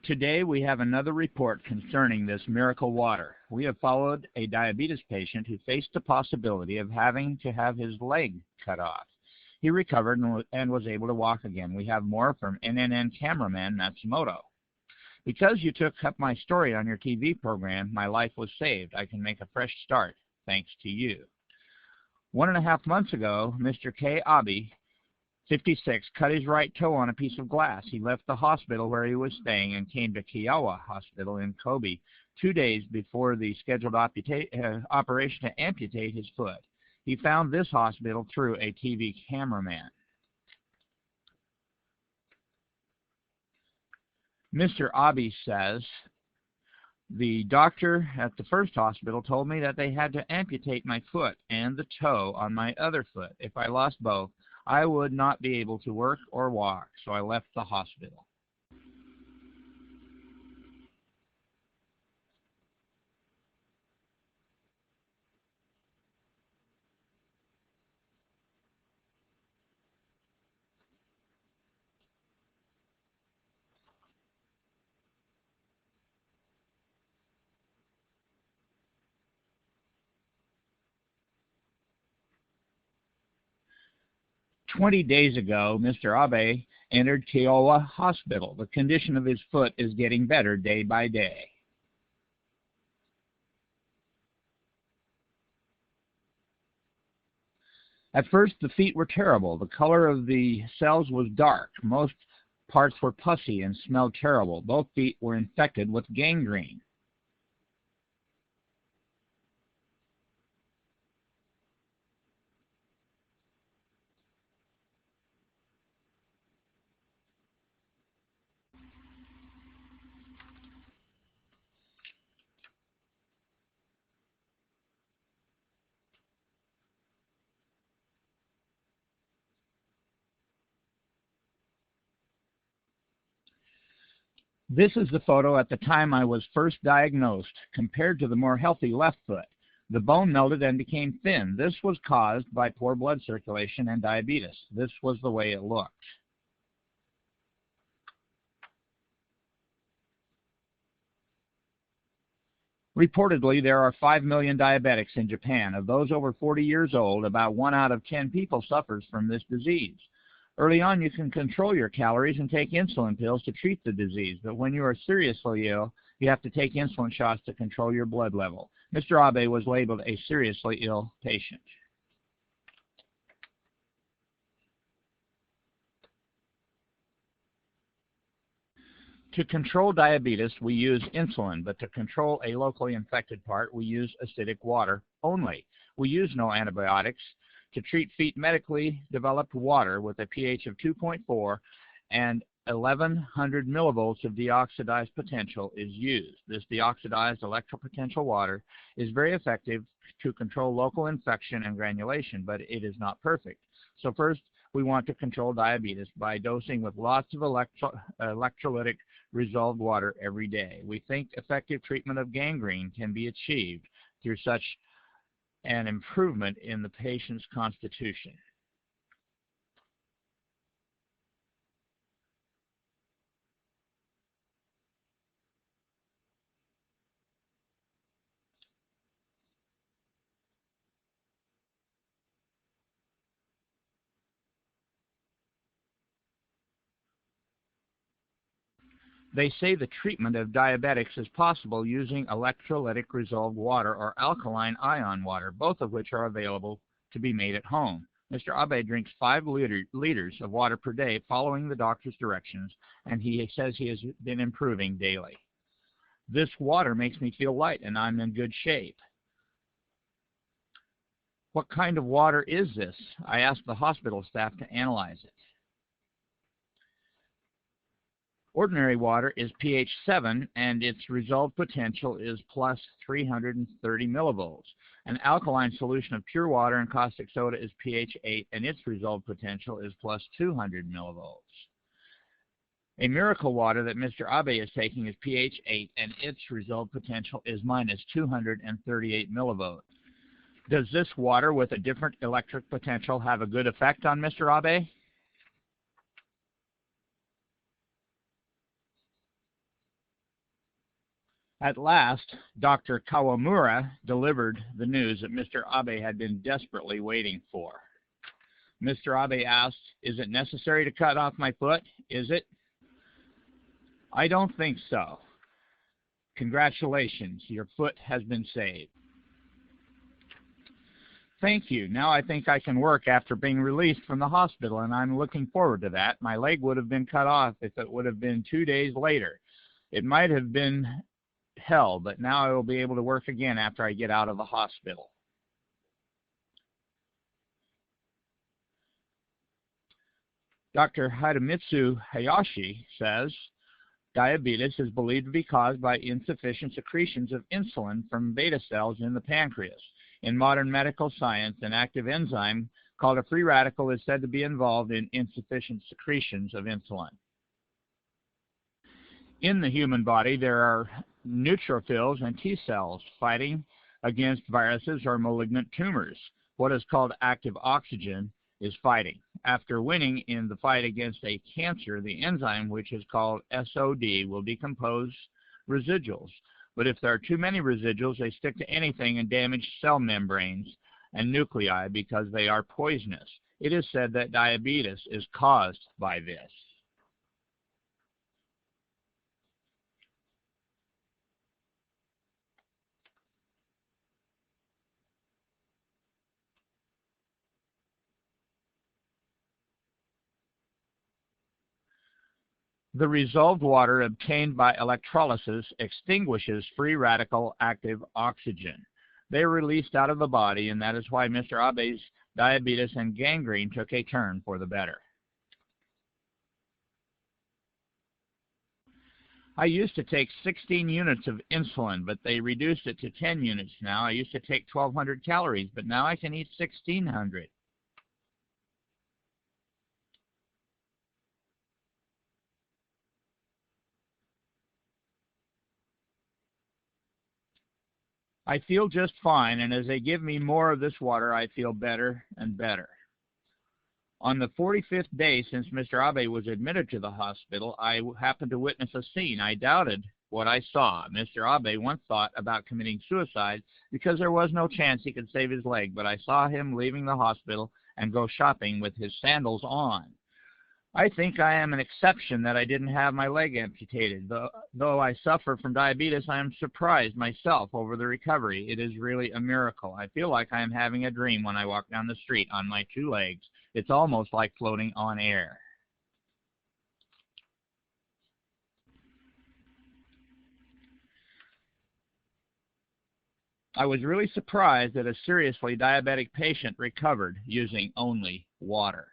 Today we have another report concerning this miracle water. We have followed a diabetes patient who faced the possibility of having to have his leg cut off. He recovered and was able to walk again. We have more from NNN cameraman Matsumoto. Because you took up my story on your TV program, my life was saved. I can make a fresh start, thanks to you. 1.5 months ago, Mr. K. Abe, 56, cut his right toe on a piece of glass. He left the hospital where he was staying and came to Kiowa Hospital in Kobe 2 days before the scheduled operation to amputate his foot. He found this hospital through a TV cameraman. Mr. Abe says, the doctor at the first hospital told me that they had to amputate my foot and the toe on my other foot. If I lost both, I would not be able to work or walk, so I left the hospital. "20 days ago, Mr. Abe entered Kiowa Hospital. The condition of his foot is getting better day by day. At first, the feet were terrible. The color of the cells was dark. Most parts were pussy and smelled terrible. Both feet were infected with gangrene. This is the photo at the time I was first diagnosed, compared to the more healthy left foot. The bone melted and became thin. This was caused by poor blood circulation and diabetes. This was the way it looked. Reportedly, there are 5 million diabetics in Japan. Of those over 40 years old, about 1 out of 10 people suffers from this disease. Early on, you can control your calories and take insulin pills to treat the disease, but when you are seriously ill, you have to take insulin shots to control your blood level. Mr. Abe was labeled a seriously ill patient. To control diabetes, we use insulin, but to control a locally infected part, we use acidic water only. We use no antibiotics. To treat feet, medically developed water with a pH of 2.4 and 1100 millivolts of deoxidized potential is used. This deoxidized electropotential water is very effective to control local infection and granulation, but it is not perfect. So first, we want to control diabetes by dosing with lots of electrolytic resolved water every day. We think effective treatment of gangrene can be achieved through such an improvement in the patient's constitution. They say the treatment of diabetics is possible using electrolytic resolved water or alkaline ion water, both of which are available to be made at home. Mr. Abe drinks 5 liters of water per day following the doctor's directions, and he says he has been improving daily. This water makes me feel light and I'm in good shape. What kind of water is this? I asked the hospital staff to analyze it. Ordinary water is pH 7 and its resolved potential is plus 330 millivolts. An alkaline solution of pure water and caustic soda is pH 8 and its resolved potential is plus 200 millivolts. A miracle water that Mr. Abe is taking is pH 8 and its resolved potential is minus 238 millivolts. Does this water with a different electric potential have a good effect on Mr. Abe? At last, Dr. Kawamura delivered the news that Mr. Abe had been desperately waiting for. Mr. Abe asked, "Is it necessary to cut off my foot? Is it?" "I don't think so. Congratulations, your foot has been saved." "Thank you. Now I think I can work after being released from the hospital, and I'm looking forward to that. My leg would have been cut off if it would have been 2 days later. It might have been hell, but now I will be able to work again after I get out of the hospital." Dr. Hidemitsu Hayashi says, diabetes is believed to be caused by insufficient secretions of insulin from beta cells in the pancreas. In modern medical science, an active enzyme called a free radical is said to be involved in insufficient secretions of insulin. In the human body, there are neutrophils and T cells fighting against viruses or malignant tumors. What is called active oxygen is fighting. After winning in the fight against a cancer, the enzyme, which is called SOD, will decompose residuals. But if there are too many residuals, they stick to anything and damage cell membranes and nuclei because they are poisonous. It is said that diabetes is caused by this. The resolved water obtained by electrolysis extinguishes free radical active oxygen. They are released out of the body, and that is why Mr. Abe's diabetes and gangrene took a turn for the better. I used to take 16 units of insulin, but they reduced it to 10 units now. I used to take 1,200 calories, but now I can eat 1,600. I feel just fine, and as they give me more of this water, I feel better and better. On the 45th day since Mr. Abe was admitted to the hospital, I happened to witness a scene. I doubted what I saw. Mr. Abe once thought about committing suicide because there was no chance he could save his leg, but I saw him leaving the hospital and go shopping with his sandals on. I think I am an exception that I didn't have my leg amputated. Though I suffer from diabetes, I am surprised myself over the recovery. It is really a miracle. I feel like I am having a dream when I walk down the street on my 2 legs. It's almost like floating on air. I was really surprised that a seriously diabetic patient recovered using only water.